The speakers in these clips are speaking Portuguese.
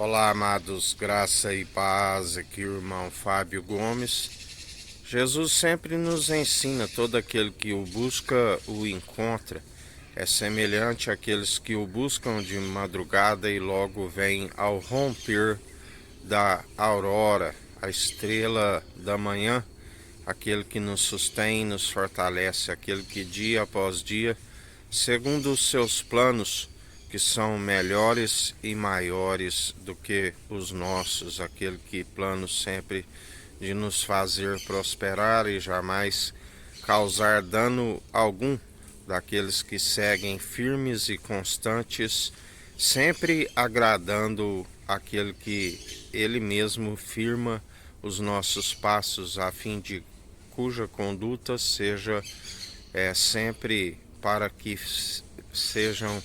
Olá, amados, graça e paz, aqui o irmão Fábio Gomes. Jesus sempre nos ensina: todo aquele que o busca o encontra. É semelhante àqueles que o buscam de madrugada e logo vem ao romper da aurora, a estrela da manhã, aquele que nos sustém e nos fortalece, aquele que dia após dia, segundo os seus planos, que são melhores e maiores do que os nossos, aquele que plano sempre de nos fazer prosperar e jamais causar dano algum, daqueles que seguem firmes e constantes, sempre agradando aquele que ele mesmo firma os nossos passos, a fim de cuja conduta seja sempre para que sejam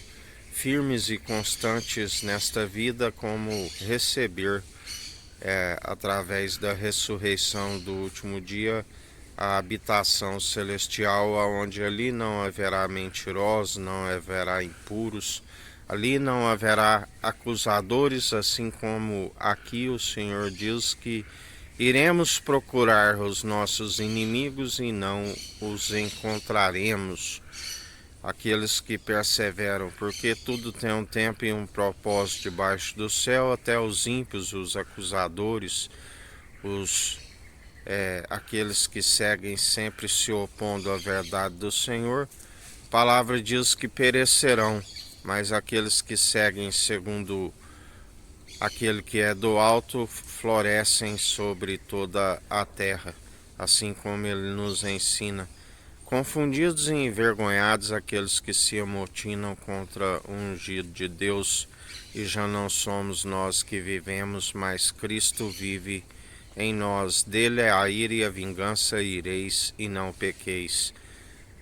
firmes e constantes nesta vida, como receber através da ressurreição do último dia a habitação celestial, onde ali não haverá mentirosos, não haverá impuros, ali não haverá acusadores, assim como aqui o Senhor diz que iremos procurar os nossos inimigos e não os encontraremos. Aqueles que perseveram, porque tudo tem um tempo e um propósito debaixo do céu, até os ímpios, os acusadores, aqueles que seguem sempre se opondo à verdade do Senhor. A palavra diz que perecerão, mas aqueles que seguem segundo aquele que é do alto florescem sobre toda a terra, assim como ele nos ensina. Confundidos e envergonhados aqueles que se amotinam contra o ungido de Deus, e já não somos nós que vivemos, mas Cristo vive em nós. Dele é a ira e a vingança, ireis e não pequeis.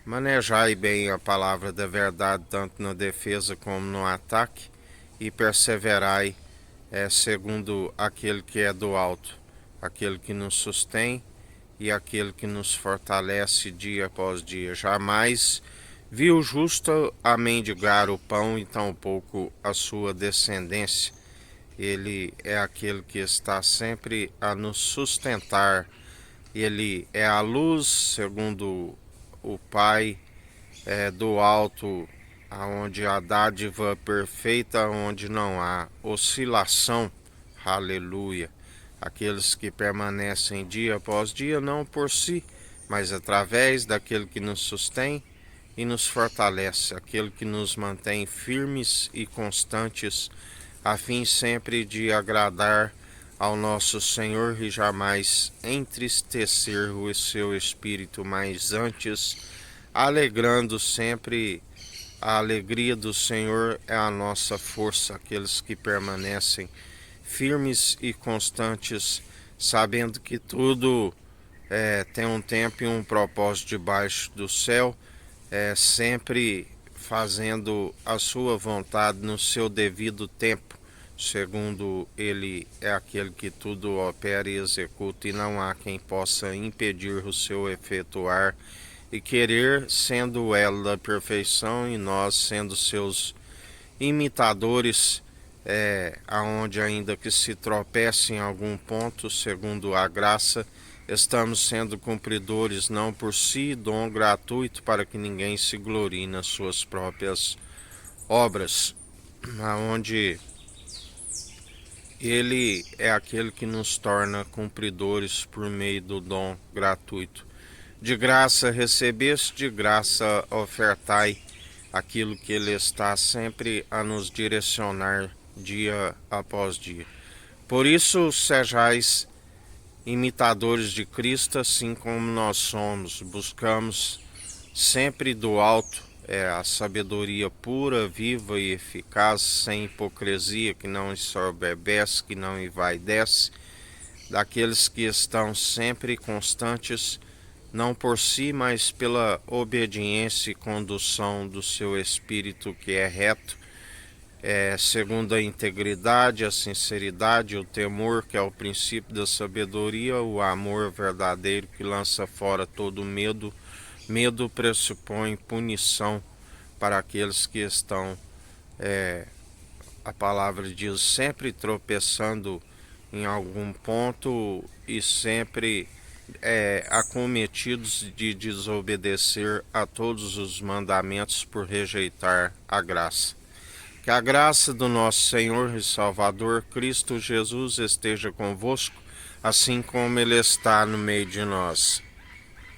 Manejai bem a palavra da verdade, tanto na defesa como no ataque, e perseverai segundo aquele que é do alto, aquele que nos sustém e aquele que nos fortalece dia após dia. Jamais viu o justo a mendigar o pão e tampouco a sua descendência. Ele é aquele que está sempre a nos sustentar. Ele é a luz, segundo o Pai, do alto, aonde a dádiva perfeita, onde não há oscilação. Aleluia. Aqueles que permanecem dia após dia, não por si, mas através daquele que nos sustém e nos fortalece, aquele que nos mantém firmes e constantes, a fim sempre de agradar ao nosso Senhor e jamais entristecer o seu espírito, mas antes alegrando sempre. A alegria do Senhor é a nossa força, aqueles que permanecem firmes e constantes, sabendo que tudo tem um tempo e um propósito debaixo do céu, sempre fazendo a sua vontade no seu devido tempo, segundo ele é aquele que tudo opera e executa, e não há quem possa impedir o seu efetuar e querer, sendo ela da perfeição e nós sendo seus imitadores, aonde ainda que se tropece em algum ponto, segundo a graça, estamos sendo cumpridores não por si, dom gratuito para que ninguém se glorie nas suas próprias obras, aonde ele é aquele que nos torna cumpridores por meio do dom gratuito. De graça recebeste, de graça ofertai, aquilo que ele está sempre a nos direcionar dia após dia. Por isso, sejais imitadores de Cristo, assim como nós somos. Buscamos sempre do alto a sabedoria pura, viva e eficaz, sem hipocrisia, que não ensoberbece, que não envaidece, daqueles que estão sempre constantes, não por si, mas pela obediência e condução do seu espírito, que é reto, segundo a integridade, a sinceridade, o temor, que é o princípio da sabedoria, o amor verdadeiro, que lança fora todo medo. Medo pressupõe punição para aqueles que estão a palavra diz, sempre tropeçando em algum ponto e sempre acometidos de desobedecer a todos os mandamentos por rejeitar a graça. Que a graça do nosso Senhor e Salvador Cristo Jesus esteja convosco, assim como Ele está no meio de nós.